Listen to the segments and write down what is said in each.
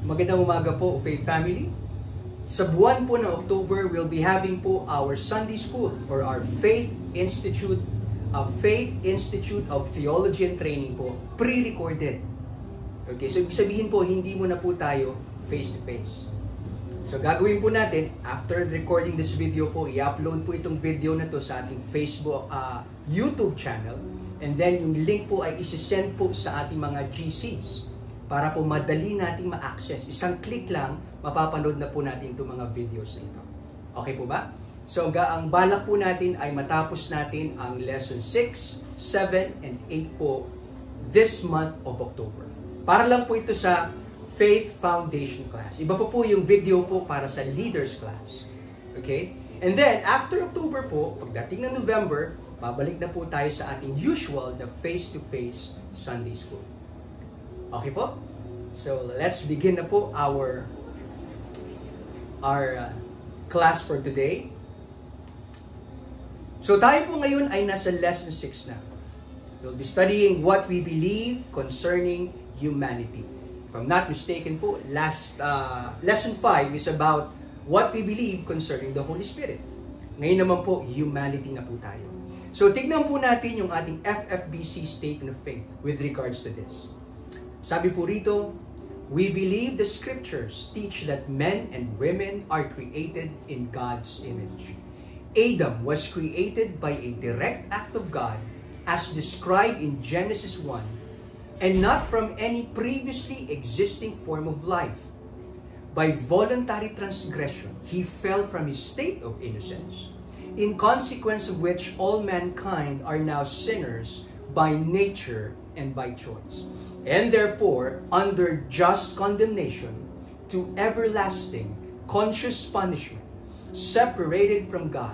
Magandang umaga po, Faith Family. Sa buwan po ng October, we'll be having po our Sunday School or our Faith Institute of Theology and Training po, pre-recorded. Okay, so ibig sabihin po, hindi mo na po tayo face-to-face. So gagawin po natin, after recording this video po, i-upload po itong video na to sa ating Facebook, YouTube channel. And then yung link po ay isi-send po sa ating mga GCs para po madali nating ma-access. Isang click lang, mapapanood na po natin itong mga videos na ito. Okay po ba? So ang balak po natin ay matapos natin ang lesson 6, 7, and 8 po this month of October. Para lang po ito sa Faith Foundation class. Iba po yung video po para sa Leaders class. Okay? And then, after October po, pagdating ng November, babalik na po tayo sa ating usual na face-to-face Sunday School. Okay po? So, let's begin na po our class for today. So, tayo po ngayon ay nasa lesson 6 na. We'll be studying what we believe concerning humanity. If I'm not mistaken po, last lesson 5 is about what we believe concerning the Holy Spirit. Ngayon naman po, humanity na po tayo. So, tignan po natin yung ating FFBC Statement of Faith with regards to this. Sabi po rito, we believe the scriptures teach that men and women are created in God's image. Adam was created by a direct act of God as described in Genesis 1 and not from any previously existing form of life. By voluntary transgression, he fell from his state of innocence, in consequence of which all mankind are now sinners by nature and by choice, and therefore under just condemnation to everlasting conscious punishment, separated from God.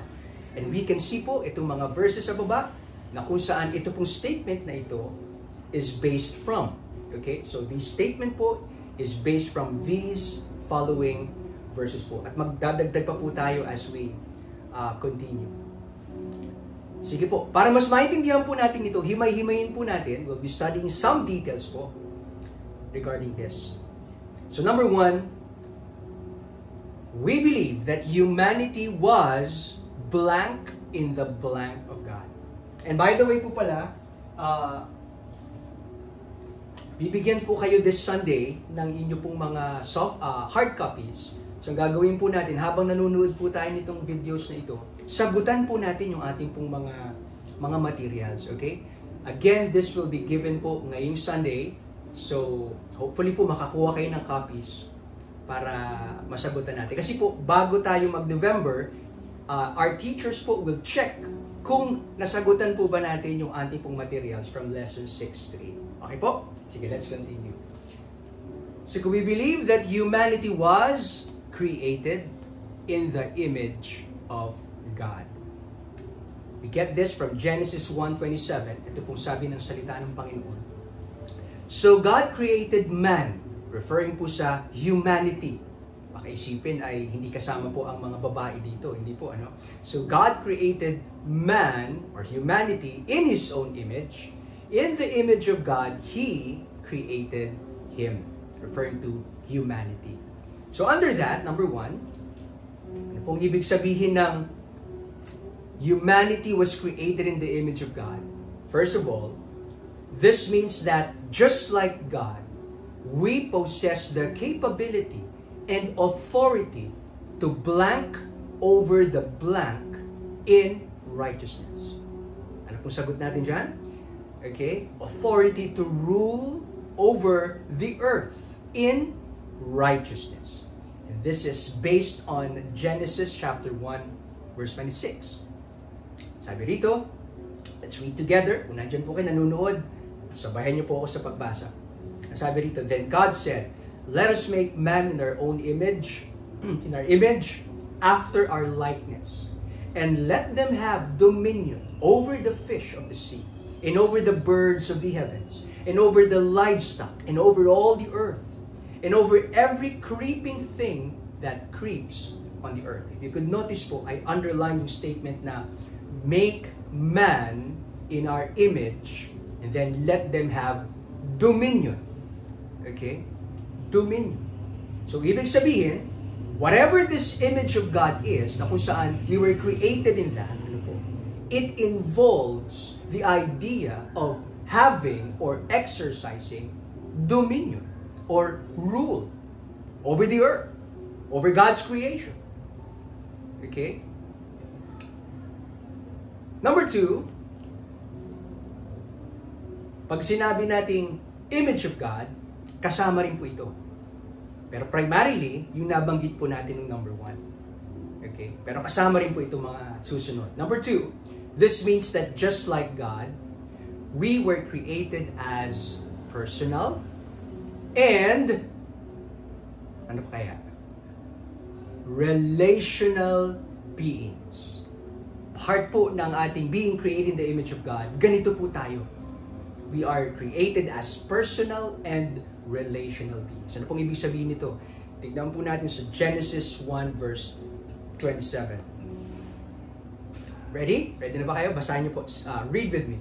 And we can see po itong mga verses sa baba na kung saan ito pong statement na ito is based from. Okay, so the statement po is based from these following verses po. At magdadagdag pa po tayo as we continue. Sige po, para mas maintindihan po natin ito, himay-himayin po natin, we'll be studying some details po regarding this. So number 1, we believe that humanity was blank in the blank of God. And by the way po pala, bibigyan po kayo this Sunday ng inyo pong mga hard copies. So, ang gagawin po natin, habang nanonood po tayo nitong videos na ito, sagutan po natin yung ating pong mga materials, okay? Again, this will be given po ngayong Sunday. So, hopefully po makakuha kayo ng copies para masagutan natin. Kasi po, bago tayo mag-November, our teachers po will check kung nasagutan po ba natin yung ating pong materials from lesson 6 to 8. Okay po? Sige, let's continue. So, we believe that humanity was created in the image of God. We get this from Genesis 1:27. Ito pong sabi ng salita ng Panginoon. So, God created man, referring po sa humanity. Baka isipin ay hindi kasama po ang mga babae dito. Hindi po, ano? So, God created man, or humanity, in His own image. In the image of God, He created him, referring to humanity. So under that, number 1, ano pong ibig sabihin ng humanity was created in the image of God? First of all, this means that just like God, we possess the capability and authority to blank over the blank in righteousness. Ano pong sagot natin dyan? Okay, authority to rule over the earth in righteousness. And this is based on Genesis chapter 1, verse 26. Sabi rito, let's read together. Kung nandyan po kayo nanonood, sabayan niyo po ako sa pagbasa. Sabi rito, then God said, let us make man in our own image, after our likeness, and let them have dominion over the fish of the sea, and over the birds of the heavens, and over the livestock, and over all the earth, and over every creeping thing that creeps on the earth. If you could notice po, I underline yung statement na, make man in our image, and then let them have dominion. Okay? Dominion. So, ibig sabihin, whatever this image of God is, na kung saan we were created in that, it involves the idea of having or exercising dominion or rule over the earth, over God's creation. Okay? Number 2, pag sinabi nating image of God, kasama rin po ito. Pero primarily, yung nabanggit po natin ng number 1. Okay? Pero kasama rin po ito mga susunod. Number 2, this means that just like God, we were created as personal and ano pa kaya? Relational beings. Part po ng ating being created in the image of God, ganito po tayo. We are created as personal and relational beings. Ano pong ibig sabihin nito? Tignan po natin sa Genesis 1 verse 27. Ready? Ready na ba kayo? Basahin niyo po. Read with me.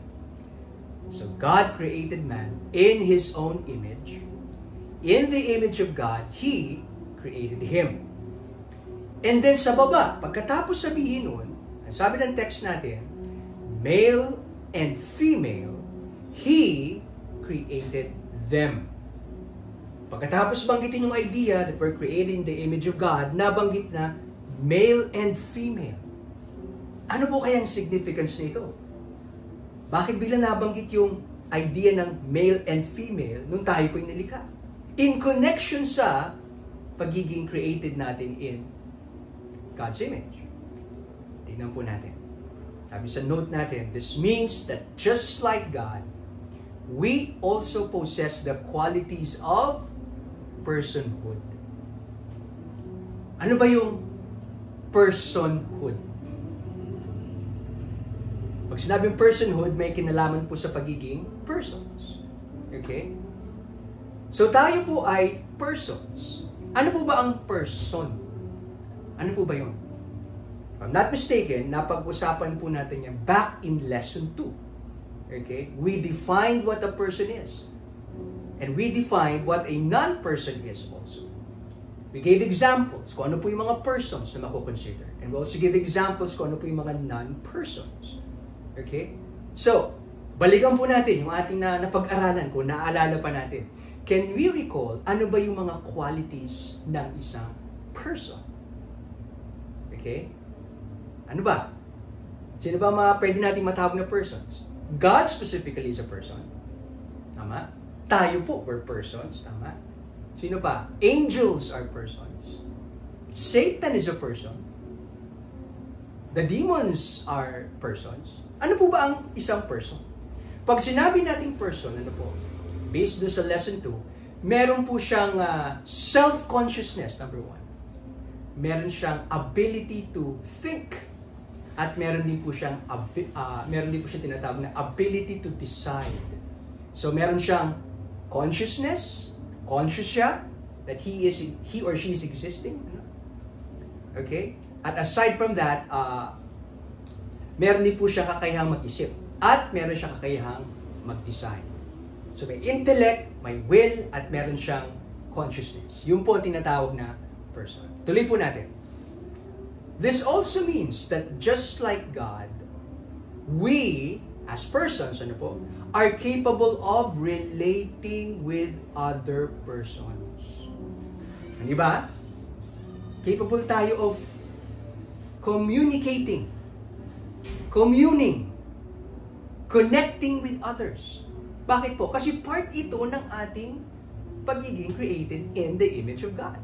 So, God created man in His own image. In the image of God, He created him. And then sa baba, pagkatapos sabihin nun, ang sabi ng text natin, male and female, He created them. Pagkatapos banggitin yung idea that we're created in the image of God, nabanggit na male and female. Ano po kaya ang significance nito? Bakit bigla nabanggit yung idea ng male and female nung tayo po'y nilikha? In connection sa pagiging created natin in God's image. Tingnan po natin. Sabi sa note natin, this means that just like God, we also possess the qualities of personhood. Ano ba yung personhood? Pag sinabing personhood, may kinalaman po sa pagiging persons. Okay? So tayo po ay persons. Ano po ba ang person? Ano po ba yun? If I'm not mistaken, napag-usapan po natin yan back in lesson 2. Okay? We defined what a person is. And we defined what a non-person is also. We gave examples kung ano po yung mga persons na mako-consider. And we also give examples kung ano po yung mga non-persons. Okay? So, balikan po natin yung ating napag-aralan kung naaalala pa natin. Can we recall ano ba yung mga qualities ng isang person? Okay? Ano ba? Sino ba mga pwede nating matawag na persons? God specifically is a person. Tama? Tayo po, we're persons. Tama? Sino pa? Angels are persons. Satan is a person. The demons are persons. Ano po ba ang isang person? Pag sinabi nating person, ano po? Based doon sa lesson 2, meron po siyang self-consciousness, number 1. Meron siyang ability to think. At meron din po siyang tinatawag na ability to decide. So meron siyang consciousness, conscious siya that he or she is existing. Okay? At aside from that, meron din po siya kakayahang mag-isip at meron siya kakayahang mag-decide. So may intellect, may will, at meron siyang consciousness. Yun po ang tinatawag na person. Tuloy po natin. This also means that just like God, we, as persons, ano po, are capable of relating with other persons. Di ba? Capable tayo of communicating, communing, connecting with others. Bakit po? Kasi part ito ng ating pagiging created in the image of God.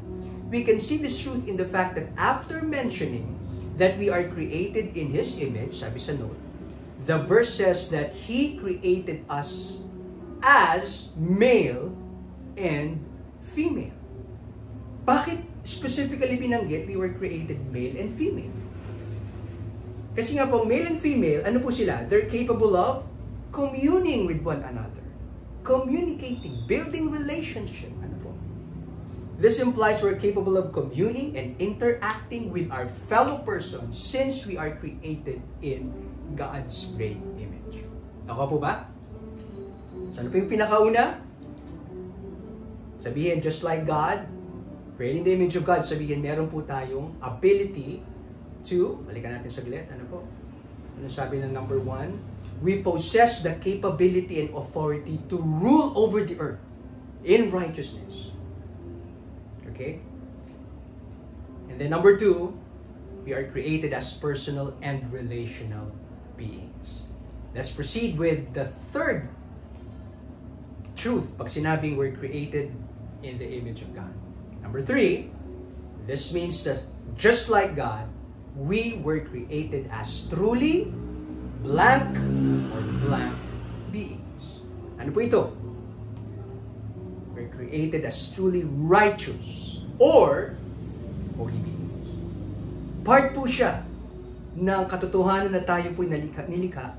We can see this truth in the fact that after mentioning that we are created in His image, sabi sa note, the verse says that He created us as male and female. Bakit specifically binanggit we were created male and female? Kasi nga po, male and female, ano po sila? They're capable of communing with one another. Communicating, building relationship. Ano po? This implies we're capable of communing and interacting with our fellow persons since we are created in God's great image. Ako po ba? So ano po yung pinakauna? Sabihin, just like God, Created in the image of God, sabihin, meron po tayong ability to, balikan natin saglit, ano po? Ano sabi ng number 1? We possess the capability and authority to rule over the earth in righteousness. Okay? And then number 2, we are created as personal and relational beings. Let's proceed with the third truth pag sinabing we're created in the image of God. Number 3, this means that just like God, we were created as truly blank or blank beings. Ano po ito? We're created as truly righteous or holy beings. Part po siya ng katotohanan na tayo po'y nilikha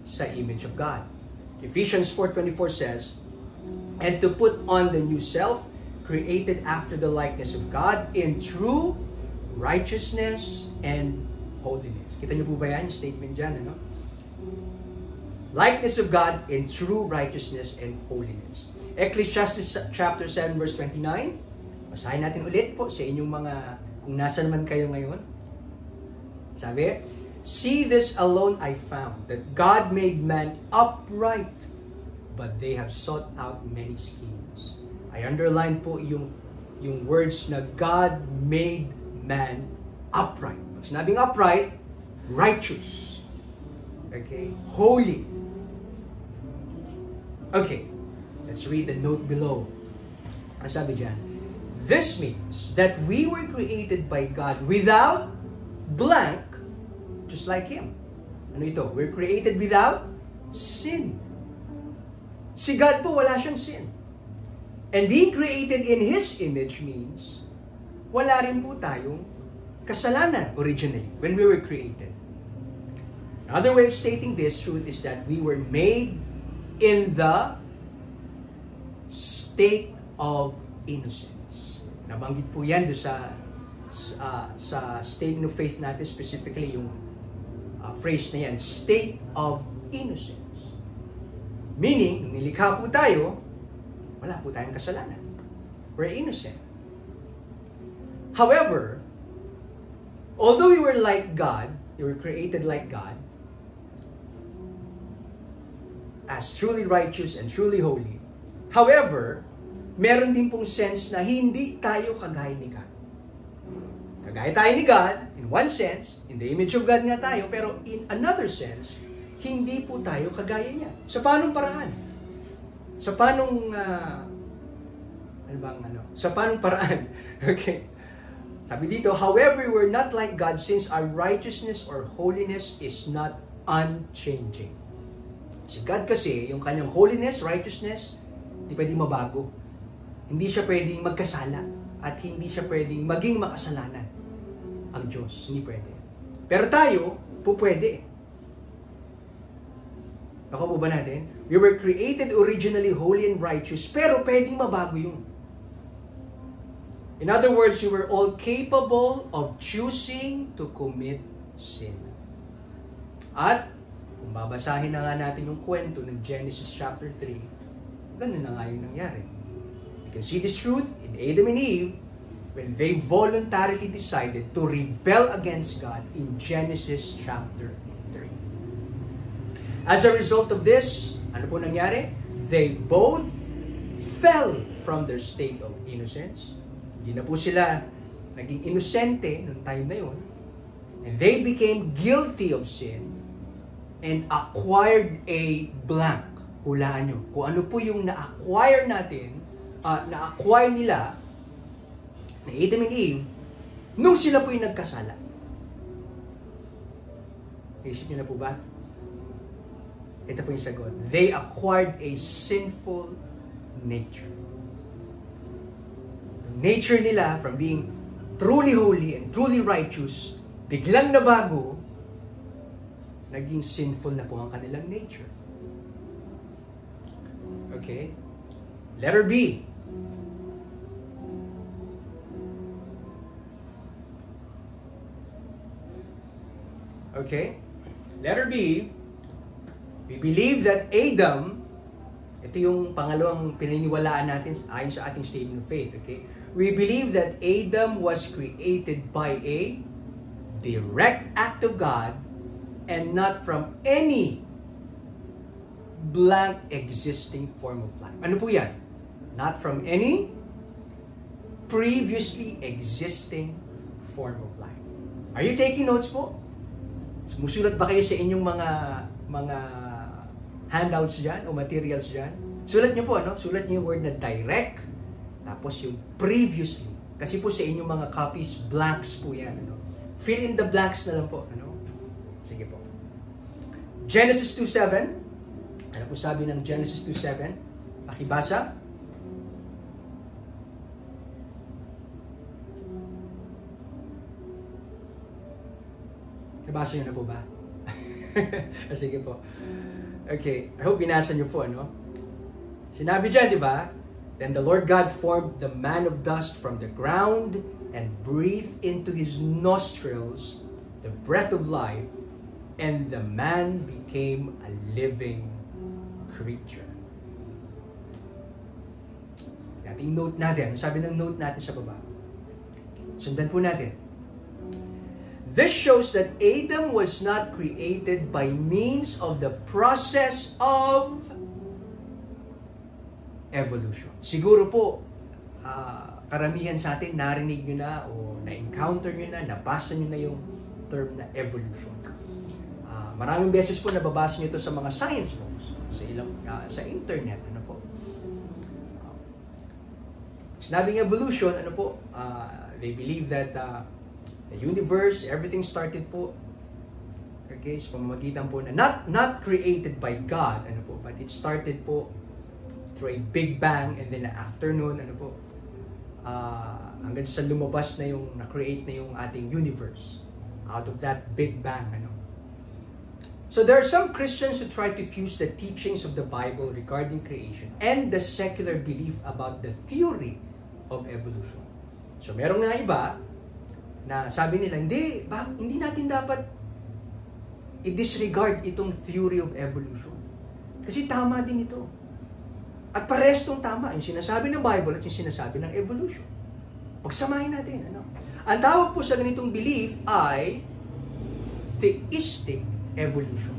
sa image of God. Ephesians 4:24 says, "And to put on the new self, created after the likeness of God in true righteousness and holiness." Kita niyo po ba yan? Yung statement dyan, ano? Likeness of God in true righteousness and holiness. Ecclesiastes chapter 7 verse 29. Basahin natin ulit po sa inyong mga, kung nasa naman kayo ngayon. Sabi, "See this alone I found, that God made man upright, but they have sought out many schemes." I underline po yung words na God made man upright. Pag sinabing upright, righteous. Okay? Holy. Okay. Let's read the note below. Ang sabi dyan, this means that we were created by God without blank, just like Him. Ano ito? We're created without sin. Si God po, wala siyang sin. And being created in His image means, wala rin po tayong kasalanan originally when we were created. Another way of stating this truth is that we were made in the state of innocence. Nabanggit po yan do sa statement of faith natin, specifically yung phrase na yan, state of innocence. Meaning, nilikha po tayo, wala po tayong kasalanan. We're innocent. However, although you were like God, you were created like God, as truly righteous and truly holy, however, meron din pong sense na hindi tayo kagaya ni God. Kagaya tayo ni God, in one sense, in the image of God nga tayo, pero in another sense, hindi po tayo kagaya niya. Sa paanong paraan? Sa paanong, Sa paanong paraan? Okay. Sabi dito, however, we're not like God since our righteousness or holiness is not unchanging. Si God kasi, yung kanyang holiness, righteousness, hindi pwedeng mabago. Hindi siya pwedeng magkasala at hindi siya pwedeng maging makasalanan. Ang Diyos, hindi pwede. Pero tayo, po pwede. Ako po ba natin? We were created originally holy and righteous, pero pwedeng mabago yun. In other words, we were all capable of choosing to commit sin. At kung babasahin na nga natin yung kwento ng Genesis chapter 3, ganun na nga yung nangyari. We can see this truth in Adam and Eve when they voluntarily decided to rebel against God in Genesis chapter 3. As a result of this, ano po nangyari? They both fell from their state of innocence. Hindi na po sila naging inosente noong time na yun. And they became guilty of sin and acquired a blank. Hulaan nyo. Kung ano po yung na-acquire natin, na-acquire nila, na Adam and Eve, nung sila po yung nagkasala. Naisip nyo na po ba? Ito po yung sagot. They acquired a sinful nature. The nature nila from being truly holy and truly righteous, biglang nabago, naging sinful na po ang kanilang nature. Okay? Letter B. Okay? Letter B, we believe that Adam Ito yung pangalawang pinaniniwalaan natin ayon sa ating statement of faith. Okay? We believe that Adam was created by a direct act of God and not from any blank existing form of life. Ano po yan? Not from any previously existing form of life. Are you taking notes po? Sumusulat ba kayo sa inyong mga handouts dyan o materials dyan? Sulat niyo po, ano? Sulat niyo yung word na direct, tapos yung previously. Kasi po sa inyong mga copies, blanks po yan. Ano? Fill in the blanks na lang po. Ano? Sige po. Genesis 2:7. Ano po sabi ng Genesis 2:7? Pakibasa. Nabasa niyo na po ba? Sige po. Okay, I hope binasa niyo po, ano? Sinabi dyan, di ba? Then the Lord God formed the man of dust from the ground and breathed into his nostrils the breath of life, and the man became a living creature. Ating note natin. Sabi ng note natin sa baba. Sundan po natin. This shows that Adam was not created by means of the process of evolution. Siguro po, karamihan sa atin, narinig nyo na o na-encounter nyo na, nabasa nyo na yung term na evolution. Maraming beses po nababasa nyo ito sa mga science books, sa internet. Ano po? Sinabing evolution, ano po? They believe that the universe, everything started po, okay, sa pamamagitan po na not created by God, ano po, but it started po through a big bang, and then after nun, ano po, hanggang sa lumabas na yung, na-create na yung ating universe out of that big bang, ano. So there are some Christians who try to fuse the teachings of the Bible regarding creation and the secular belief about the theory of evolution. So merong nga iba na sabi nila, hindi natin dapat i-disregard itong theory of evolution. Kasi tama din ito. At parehas itong tama, yung sinasabi ng Bible at yung sinasabi ng evolution. Pagsamahin natin. Ano? Ang tawag po sa ganitong belief ay theistic evolution.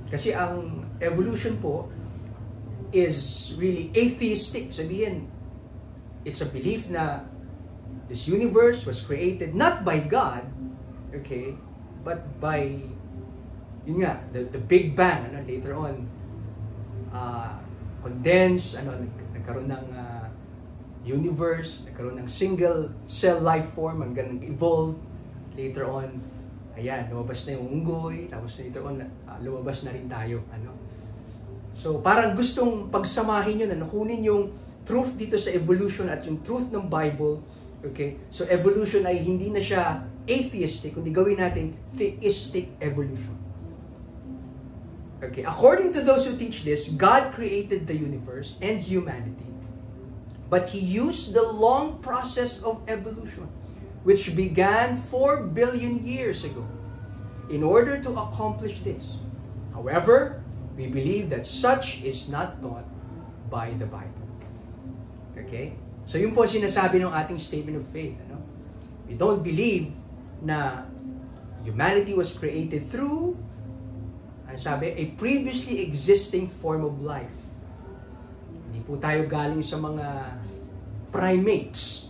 Kasi ang evolution po is really atheistic. Sabihin, it's a belief na this universe was created not by God, okay, but by, yun nga, the Big Bang, ano, later on, condense, ano, nagkaroon ng universe, nagkaroon ng single cell life form, hanggang nag-evolve, later on, ayan, lumabas na yung unggoy, tapos later on, lumabas na rin tayo, ano. So, parang gustong pagsamahin yun, ano, kunin yung truth dito sa evolution at yung truth ng Bible. Okay? So, evolution ay hindi na siya atheistic, kundi gawin natin theistic evolution. Okay? According to those who teach this, God created the universe and humanity, but He used the long process of evolution, which began 4 billion years ago, in order to accomplish this. However, we believe that such is not taught by the Bible. Okay? So yun po sinasabi ng ating statement of faith. Ano? We don't believe na humanity was created through, ano sabi, a previously existing form of life. Hindi po tayo galing sa mga primates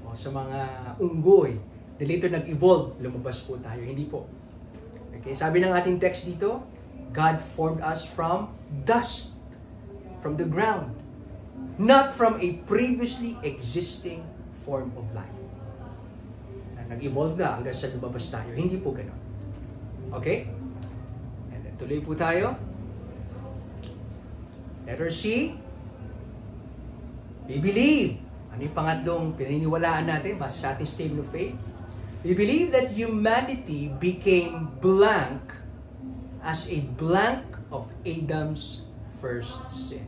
o sa mga unggoy. The later nag-evolve, lumabas po tayo. Hindi po. Okay, sabi ng ating text dito, God formed us from dust, from the ground, not from a previously existing form of life. Nag-evolve na hanggang sa lumabas tayo. Hindi po ganoon. Okay? And then, tuloy po tayo. Letter C. We believe. Ano yung pangatlong pinaniniwalaan natin base sa ating statement of faith? We believe that humanity became blank as a blank of Adam's first sin.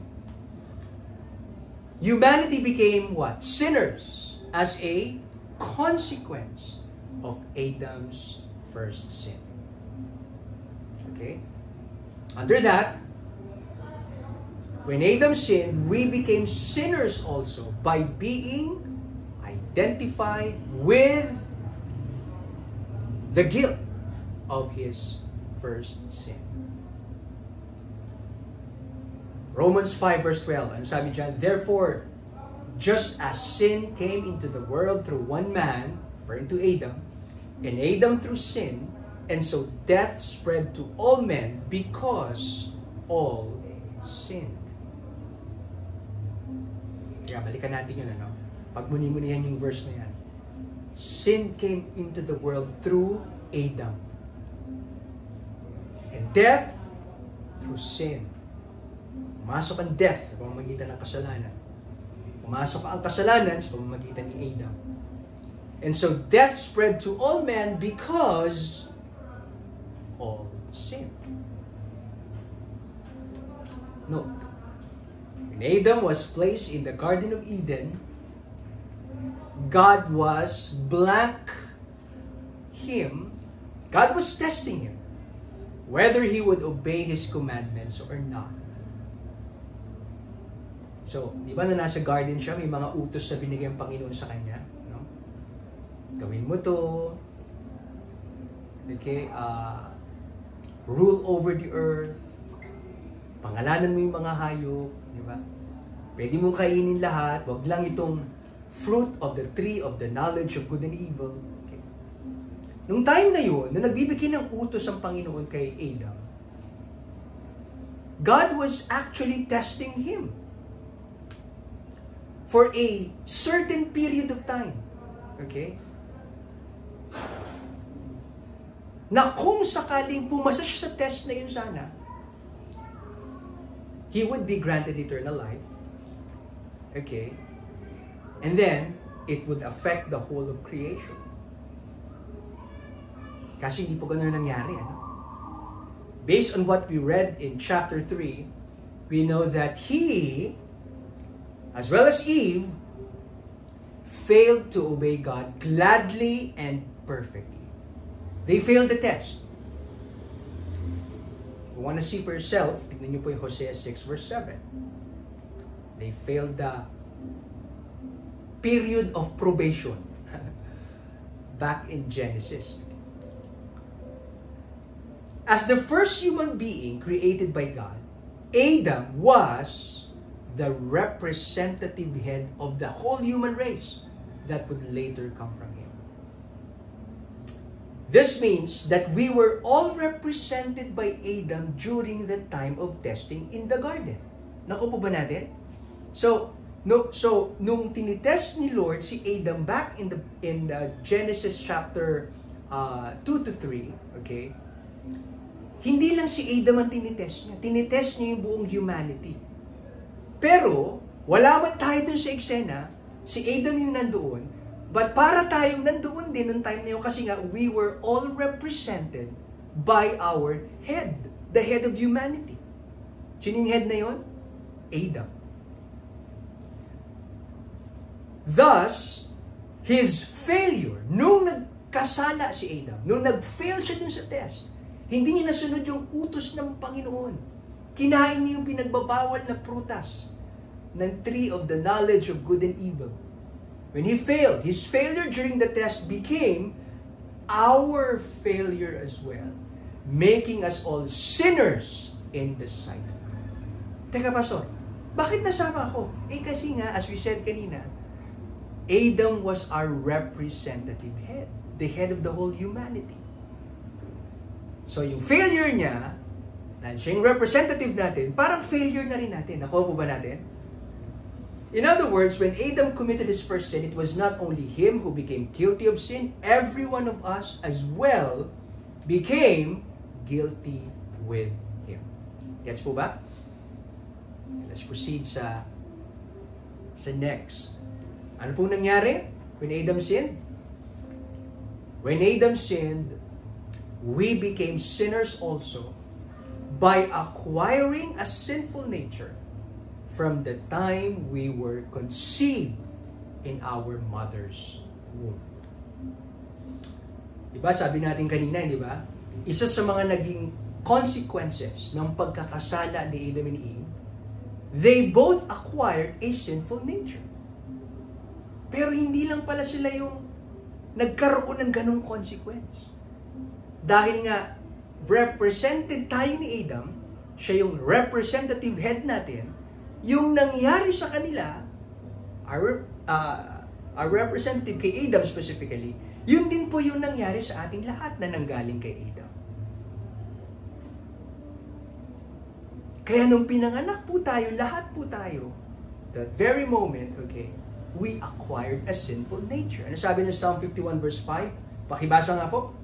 Humanity became what? Sinners as a consequence of Adam's first sin. Okay? Under that, When Adam sinned, we became sinners also by being identified with the guilt of his first sin. Romans 5 verse 12, ano sabi dyan? Therefore, just as sin came into the world through one man, referring to Adam, and Adam through sin, and so death spread to all men because all sinned. Kaya balikan natin yun, ano? Pagmuni-munihan yung verse na yan. Sin came into the world through Adam. And death through sin. Pumasok ang death sa pamamagitan ng kasalanan. Pumasok ang kasalanan sa pamamagitan ni Adam. And so death spread to all men because all sin. Note, when Adam was placed in the Garden of Eden, God was God was testing him, whether he would obey his commandments or not. So, di ba na nasa garden siya, may mga utos na binigay ang Panginoon sa kanya, no? Gawin mo to, okay, rule over the earth, pangalanan mo yung mga hayop, di ba? Pwede mong kainin lahat, wag lang itong fruit of the tree of the knowledge of good and evil. Okay. Nung time na yun, na nagbibigay ng utos ang Panginoon kay Adam, God was actually testing him for a certain period of time. Okay? Na kung sakaling pumasa siya sa test na yun sana, he would be granted eternal life. Okay? And then, it would affect the whole of creation. Kasi hindi po ganun nangyari. Ano? Based on what we read in chapter 3, we know that he, as well as Eve, failed to obey God gladly and perfectly. They failed the test. If you want to see for yourself, tignan niyo po yung Hosea 6 verse 7. They failed the period of probation back in Genesis. As the first human being created by God, Adam was the representative head of the whole human race that would later come from him. This means that we were all represented by Adam during the time of testing in the garden. Naku po ba natin? So nung tinitest ni Lord si Adam back in the Genesis chapter 2 to 3, okay? Hindi lang si Adam ang tinitest niya. Tinitest niya yung buong humanity. Pero, wala man tayo dun sa eksena, si Adam yung nandoon, but para tayong nandoon din ng time na yun kasi nga, we were all represented by our head, the head of humanity. Sino yung head na yun? Adam. Thus, his failure, nung nagkasala si Adam, nung nag-fail siya dun sa test, hindi niya nasunod yung utos ng Panginoon. Kinain niya yung pinagbabawal na prutas ng tree of the knowledge of good and evil. When he failed, his failure during the test became our failure as well, making us all sinners in the sight of God. Teka, Pastor, bakit nasama ako? Kasi nga, as we said kanina, Adam was our representative head, the head of the whole humanity. So yung failure niya, dahil siya yung representative natin, parang failure na rin natin. Nakuha po ba natin? In other words, when Adam committed his first sin, it was not only him who became guilty of sin, every one of us as well became guilty with him. Gets po ba? Let's proceed sa next. Ano pong nangyari when Adam sinned? When Adam sinned, we became sinners also by acquiring a sinful nature from the time we were conceived in our mother's womb. Diba, sabi natin kanina, di ba? Isa sa mga naging consequences ng pagkakasala ni Adam and Eve, they both acquired a sinful nature. Pero hindi lang pala sila yung nagkaroon ng ganong consequence. Dahil nga, represented tayo ni Adam, siya yung representative head natin, yung nangyari sa kanila, our representative kay Adam specifically, yun din po yung nangyari sa ating lahat na nanggaling kay Adam. Kaya nung pinanganak po tayo, lahat po tayo, that very moment, okay, we acquired a sinful nature. Ano sabi ng Psalm 51 verse 5? Pakibasa nga po.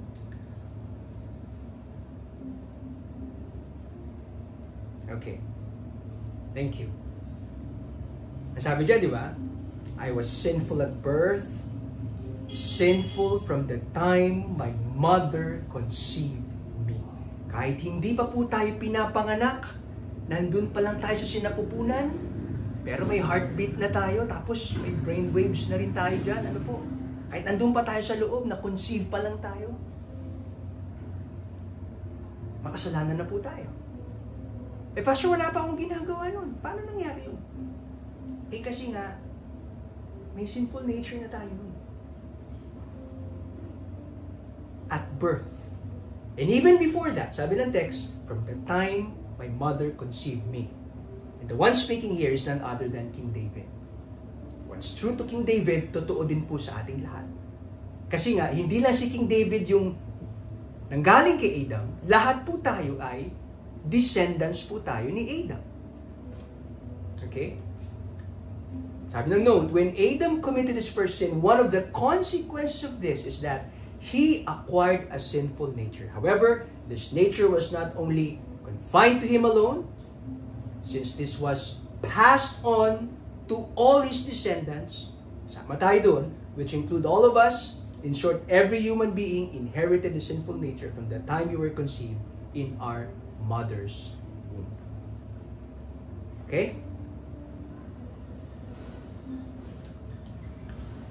Okay. Thank you. Nasabi dyan, di ba? I was sinful at birth, sinful from the time my mother conceived me. Kahit hindi pa po tayo pinapanganak, nandun pa lang tayo sa sinapupunan, pero may heartbeat na tayo, tapos may brain waves na rin tayo dyan. Ano po? Kahit nandun pa tayo sa loob, na-conceive pa lang tayo, makasalanan na po tayo. Eh, Pastor, wala pa akong ginagawa nun. Paano nangyari yun? Eh, kasi nga, may sinful nature na tayo nun. At birth. And even before that, sabi ng text, from the time my mother conceived me. And the one speaking here is none other than King David. What's true to King David, totoo din po sa ating lahat. Kasi nga, hindi lang si King David yung nanggaling kay Adam, lahat po tayo ay descendants po tayo ni Adam. Okay? Sabi ng note, when Adam committed his first sin, one of the consequences of this is that he acquired a sinful nature. However, this nature was not only confined to him alone, since this was passed on to all his descendants, sama tayo dun, which include all of us. In short, every human being inherited the sinful nature from the time you were conceived in our mother's womb. Okay?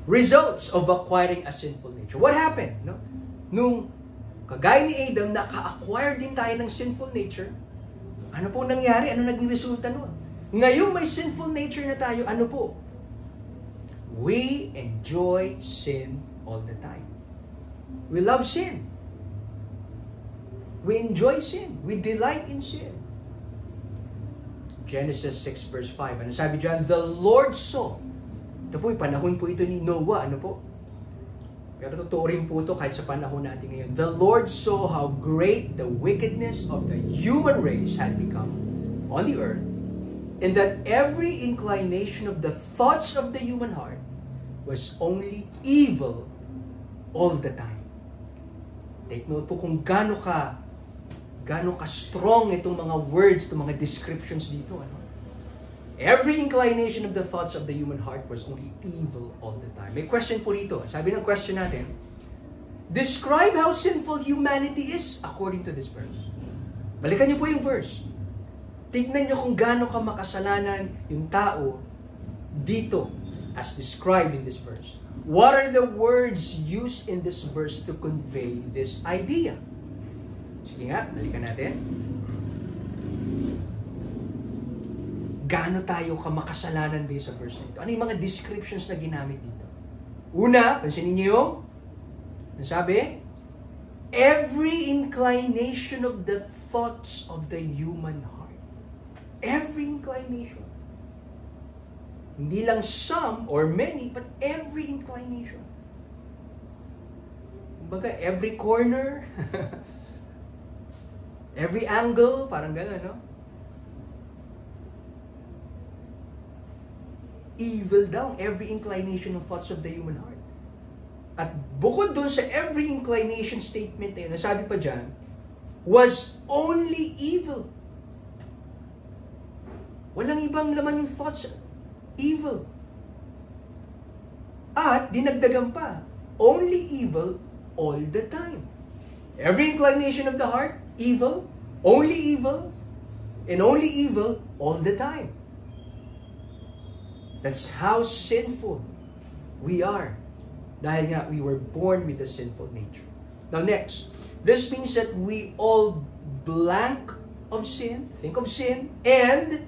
Results of acquiring a sinful nature. What happened? No? Nung kagaya ni Adam, naka-acquire din tayo ng sinful nature. Ano po nangyari? Ano naging resulta nun? Ngayong may sinful nature na tayo, ano po? We enjoy sin all the time. We love sin. We enjoy sin. We delight in sin. Genesis 6 verse 5. Ano sabi dyan? The Lord saw. Ito po, panahon po ito ni Noah. Ano po? Pero totoo rin po ito kahit sa panahon natin ngayon. The Lord saw how great the wickedness of the human race had become on the earth, and that every inclination of the thoughts of the human heart was only evil all the time. Take note po kung gaano ka strong itong mga words, itong mga descriptions dito. Ano? Every inclination of the thoughts of the human heart was only evil all the time. May question po dito. Sabi ng question natin, describe how sinful humanity is according to this verse. Balikan niyo po yung verse. Tignan niyo kung gaano ka makasalanan yung tao dito as described in this verse. What are the words used in this verse to convey this idea? Sige nga, balikan natin. Gaano tayo ka makasalanan din sa verse na ito? Ano yung mga descriptions na ginamit dito? Una, pansinin niyo yung sabi, every inclination of the thoughts of the human heart. Every inclination. Hindi lang some or many, but every inclination. Kumbaga, every corner, every angle, parang gano'n, no? Evil daw, every inclination of thoughts of the human heart. At bukod dun sa every inclination statement na yun, nasabi pa dyan, was only evil. Walang ibang laman yung thoughts, evil. At dinagdagan pa, only evil all the time. Every inclination of the heart, evil, and only evil all the time. That's how sinful we are. Dahil nga, we were born with a sinful nature. Now next, this means that we all blank of sin, think of sin, and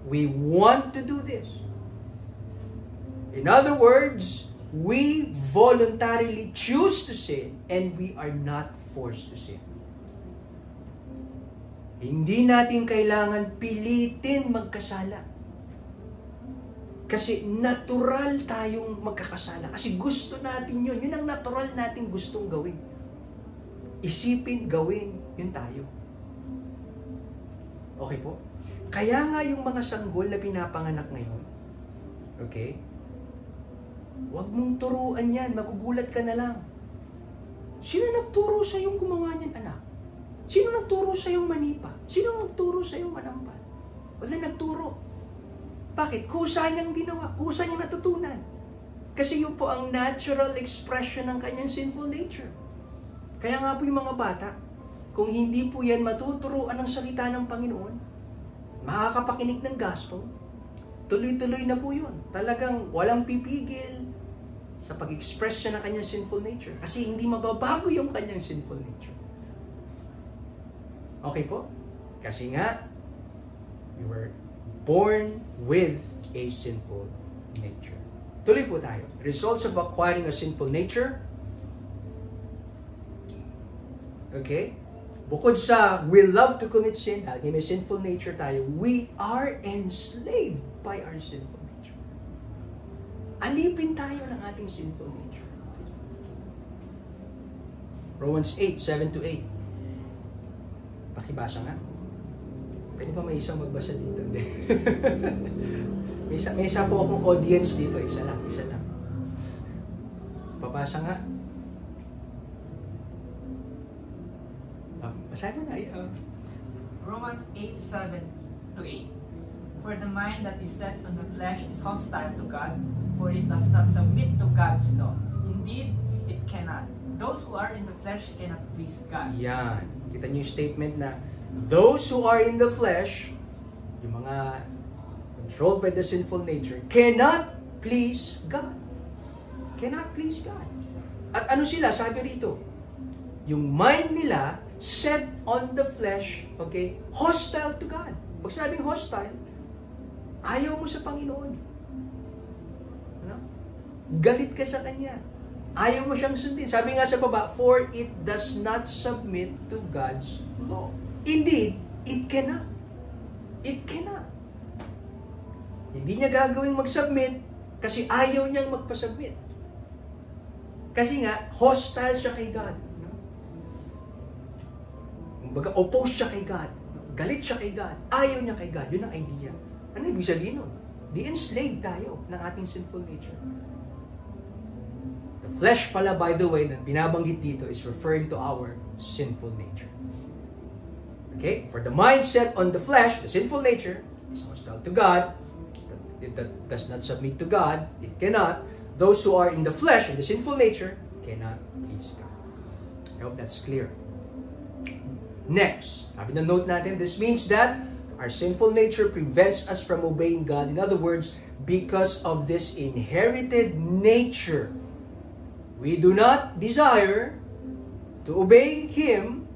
We want to do this. In other words, we voluntarily choose to sin and we are not forced to sin. Hindi natin kailangan pilitin magkasala. Kasi natural tayong magkakasala. Kasi gusto natin yun. Yun ang natural natin gustong gawin. Isipin, gawin, yun tayo. Okay po? Kaya nga yung mga sanggol na pinapanganak ngayon, okay? Huwag mong turuan yan. Magugulat ka na lang. Sino nagturo sa yung gumawa niyan, anak? Sino nagturo sa yung manipa? Sino nagturo sa yung manampan? Wala nagturo. Bakit? Kusa niyang ginawa. Kusa niyang natutunan. Kasi yun po ang natural expression ng kanyang sinful nature. Kaya nga po yung mga bata, kung hindi po yan matuturuan ng salita ng Panginoon, makakapakinig ng gospel, tuloy-tuloy na po yun. Talagang walang pipigil sa pag-express siya ng kanyang sinful nature. Kasi hindi mababago yung kanyang sinful nature. Okay po? Kasi nga, we were born with a sinful nature. Tuloy po tayo. Results of acquiring a sinful nature. Okay? Bukod sa we love to commit sin, dahil may sinful nature tayo, we are enslaved by our sinful nature. Alipin tayo ng ating sinful nature. Romans 8:7-8. Pakibasa nga. Pwede pa may isang magbasa dito? may isa po akong audience dito. Isa lang. Babasa nga. Basahin mo na. Romans 8:7-8. For the mind that is set on the flesh is hostile to God, for it does not submit to God's law. Indeed, it cannot. Those who are in the flesh cannot please God. Yan. Kita niyo yung statement na those who are in the flesh, yung mga controlled by the sinful nature, cannot please God. Cannot please God. At ano sila? Sabi rito, yung mind nila set on the flesh, okay, hostile to God. Pag sabing hostile, ayaw mo sa Panginoon. Ano? Galit ka sa Kanya. Ayaw mo siyang sundin. Sabi nga sa baba, for it does not submit to God's law. Indeed, it cannot. It cannot. Hindi niya gagawing mag-submit kasi ayaw niyang magpa-submit. Kasi nga, hostile siya kay God. Kumbaga, oppose siya kay God. Galit siya kay God. Ayaw niya kay God. Yun ang idea. Ano ibig sabihin nun? Di-enslave tayo ng ating sinful nature. The flesh pala, by the way, na binabanggit dito is referring to our sinful nature. Okay? For the mindset on the flesh, the sinful nature, is hostile to God. It does not submit to God. It cannot. Those who are in the flesh, in the sinful nature, cannot please God. I hope that's clear. Next, sabi na note natin, this means that our sinful nature prevents us from obeying God. In other words, because of this inherited nature, we do not desire to obey Him.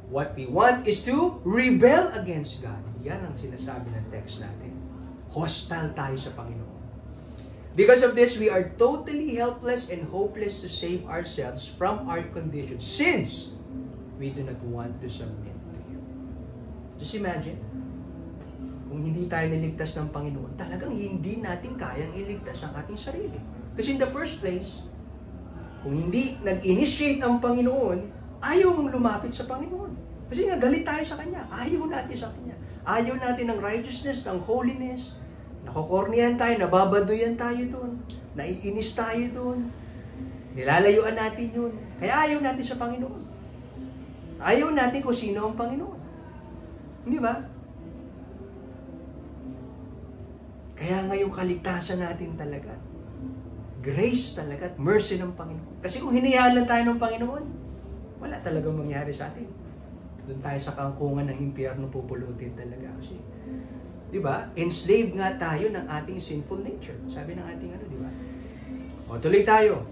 What we want is to rebel against God. Yan ang sinasabi ng text natin. Hostile tayo sa Panginoon. Because of this, we are totally helpless and hopeless to save ourselves from our condition, since we do not want to submit to Him. Just imagine, kung hindi tayo niligtas ng Panginoon, talagang hindi natin kayang iligtas ang ating sarili. Kasi in the first place, kung hindi nag-initiate ang Panginoon, ayaw mong lumapit sa Panginoon. Kasi nga, galit tayo sa Kanya. Ayaw natin sa Kanya. Ayaw natin ng righteousness, ng holiness. Nakokornihan tayo, nababaduyan tayo doon. Naiinis tayo doon. Nilalayuan natin yun. Kaya ayaw natin sa Panginoon. Ayaw natin kung sino ang Panginoon. Hindi ba? Kaya nga yung kaligtasan natin talaga, grace talaga at mercy ng Panginoon. Kasi kung hinayaan lang tayo ng Panginoon, wala talagang mangyari sa atin. Doon tayo sa kangkungan ng impyerno pupulutin talaga. Kasi, di ba? Enslaved nga tayo ng ating sinful nature. Sabi ng ating di ba? O, tuloy tayo.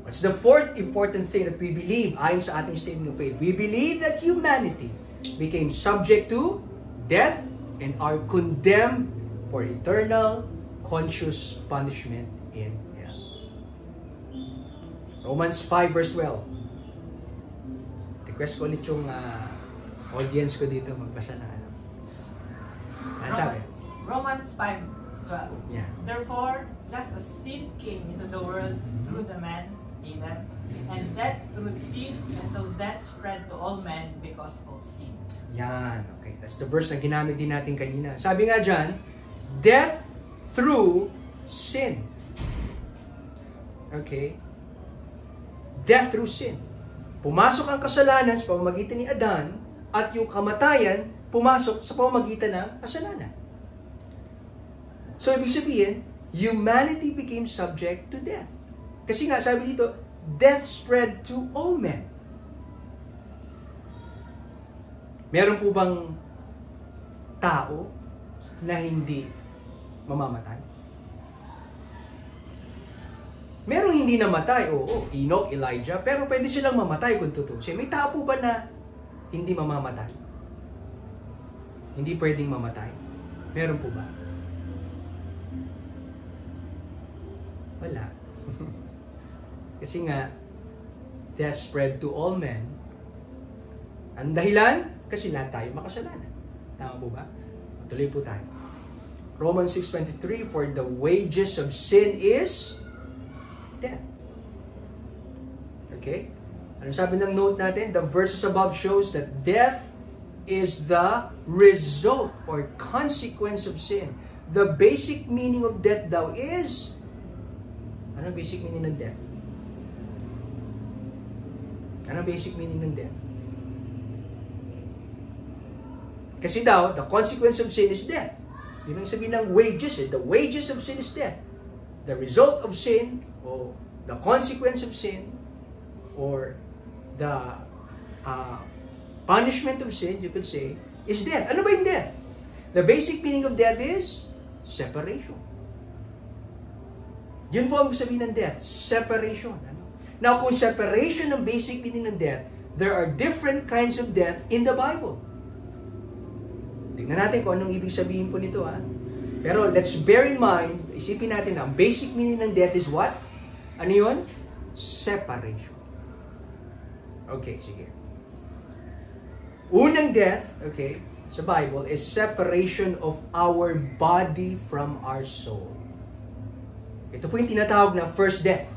What's the fourth important thing that we believe ayon sa ating statement of faith? We believe that humanity became subject to death and are condemned for eternal conscious punishment in hell. Romans 5 verse 12. Request ko ulit yung audience ko dito magbasa na ano. Ano sabi? Romans 5:12. Yeah. Therefore, just as sin came into the world through the man, Adam, and death through sin, and so death spread to all men because of sin. Yan. Okay. That's the verse na ginamit din natin kanina. Sabi nga dyan, death through sin. Okay? Death through sin. Pumasok ang kasalanan sa pamamagitan ni Adan at yung kamatayan pumasok sa pamamagitan ng kasalanan. So, ibig sabihin, humanity became subject to death. Kasi nga, sabi dito, death spread to all men. Meron po bang tao na hindi mamamatay? Merong hindi namatay, oo, Enoch, Elijah, pero pwede silang mamatay kung tutusin. May tao po ba na hindi mamamatay? Hindi pwedeng mamatay? Meron po ba? Wala. Kasi nga, death spread to all men. Ang dahilan? Kasi lahat tayo makasalanan. Tama po ba? Tuloy po tayo. Romans 6:23, for the wages of sin is death. Okay? Ano sabi ng note natin? The verses above shows that death is the result or consequence of sin. The basic meaning of death daw is, ano basic meaning ng death? Ano basic meaning ng death? Kasi daw, the consequence of sin is death. Yun ang sabihin ng wages. The wages of sin is death. The result of sin, or the consequence of sin, or the punishment of sin, you could say, is death. Ano ba yung death? The basic meaning of death is separation. Yun po ang sabihin ng death, separation. Now, kung separation ang basic meaning ng death, there are different kinds of death in the Bible. Tingnan natin kung anong ibig sabihin po nito, ha? Pero let's bear in mind, isipin natin na ang basic meaning ng death is what? Ano yun? Separation. Okay, sige. Unang death, okay, sa Bible is separation of our body from our soul. Ito po yung tinatawag na first death.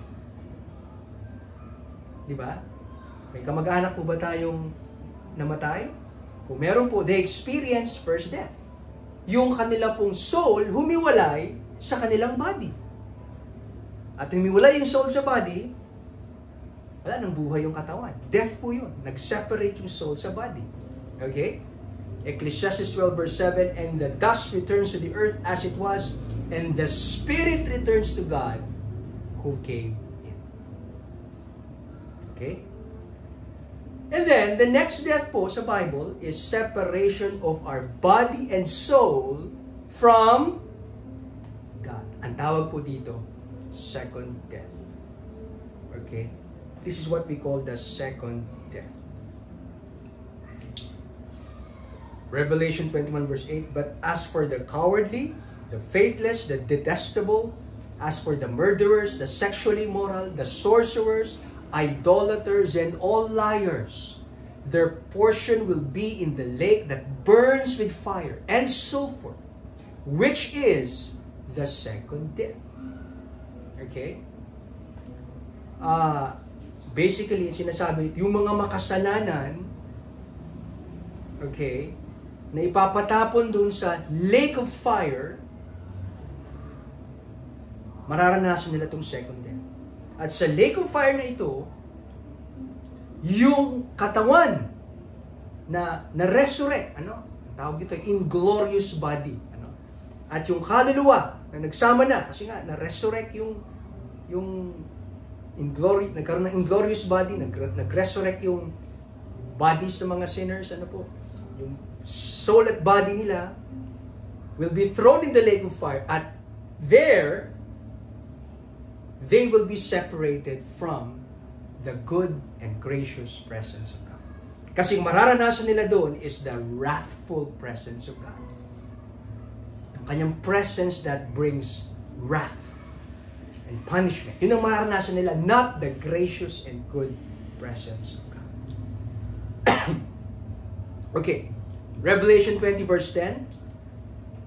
Di ba? May kamag-anak po ba tayong namatay? Kung meron po, they experience first death. Yung kanila pong soul humiwalay sa kanilang body. At humiwalay yung soul sa body, wala nang buhay yung katawan. Death po yun. Nag-separate yung soul sa body. Okay? Ecclesiastes 12 verse 7, and the dust returns to the earth as it was, and the spirit returns to God who gave it. Okay? And then, the next death po sa Bible is separation of our body and soul from God. Ang tawag po dito, second death. Okay? This is what we call the second death. Revelation 21 verse 8, but as for the cowardly, the faithless, the detestable, as for the murderers, the sexually immoral, the sorcerers, idolaters, and all liars, their portion will be in the lake that burns with fire and sulfur, which is the second death. Okay? Basically, sinasabi, yung mga makasalanan, okay, na ipapatapon dun sa lake of fire, mararanasan nila itong second death. At sa lake of fire na ito, yung katawan na na-resurrect, ano? Tawag dito, inglorious body, ano? At yung kaluluwa na nagsama na, kasi nga na-resurrect yung nagkaroon ng inglorious body, nag-resurrect yung bodies ng mga sinners, ano po? Yung soul at body nila will be thrown in the lake of fire, at there they will be separated from the good and gracious presence of God. Kasi mararanasan nila doon is the wrathful presence of God. kanyang presence that brings wrath and punishment. Yun ang mararanasan nila, not the gracious and good presence of God. Okay, Revelation 20 verse 10.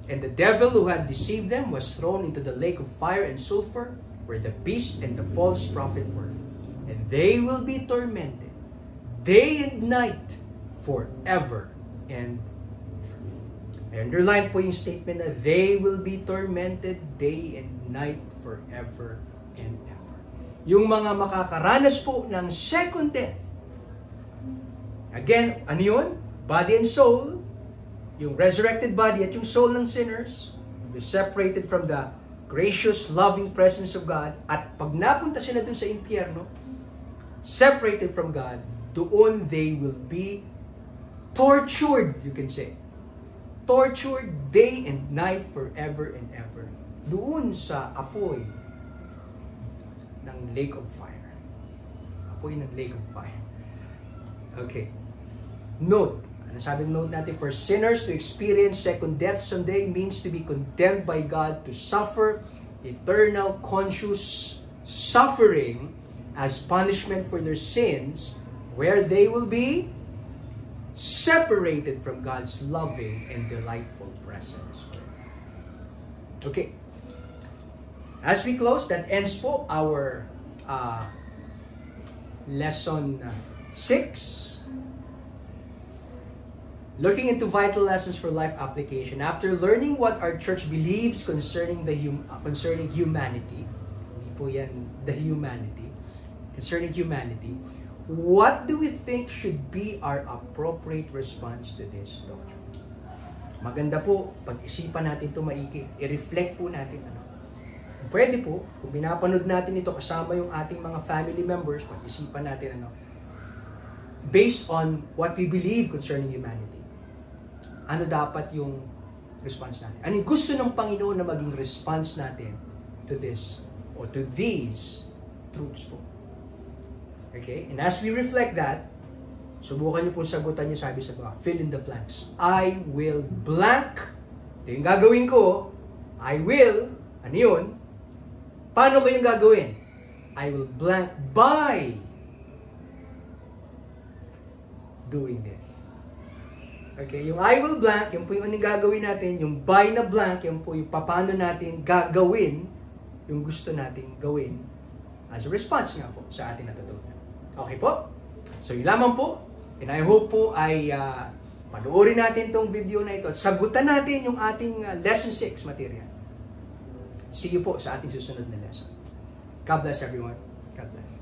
And the devil who had deceived them was thrown into the lake of fire and sulfur, where the beast and the false prophet were. And they will be tormented day and night forever and ever. I underline po yung statement na they will be tormented day and night forever and ever. Yung mga makakaranas po ng second death. Again, ano yun? Body and soul. Yung resurrected body at yung soul ng sinners will be separated from the gracious, loving presence of God. At pag napunta sila dun sa impyerno, separated from God, doon they will be tortured, you can say. Tortured day and night forever and ever. Doon sa apoy ng lake of fire. Apoy ng lake of fire. Okay. Note. Ano sabi ng note natin? For sinners to experience second death someday means to be condemned by God to suffer eternal conscious suffering as punishment for their sins, where they will be separated from God's loving and delightful presence. Okay. As we close, that ends po our lesson 6. Looking into vital lessons for life application. After learning what our church believes concerning concerning humanity, hindi po yan the humanity, concerning humanity, what do we think should be our appropriate response to this doctrine? Maganda po, pag-isipan natin ito maigi. I-reflect po natin. Pwede po, kung pinapanood natin ito kasama yung ating mga family members, pag-isipan natin based on what we believe concerning humanity. Ano dapat yung response natin? Ano yung gusto ng Panginoon na maging response natin to this or to these truths po? Okay? And as we reflect that, subukan niyo po sagutan niyo, sabi sa mga, fill in the blanks. I will blank. Ito yung gagawin ko. I will. Ano yun? Paano ko yung gagawin? I will blank by doing this. Okay, yung I will blank, yung po yung anong gagawin natin, yung by na blank, yung po yung paano natin gagawin yung gusto natin gawin as a response nga po sa ating natutunan. Okay po? So yun lamang po, and I hope po ay panoorin natin tong video na ito at sagutan natin yung ating lesson 6 material. See you po sa ating susunod na lesson. God bless everyone. God bless.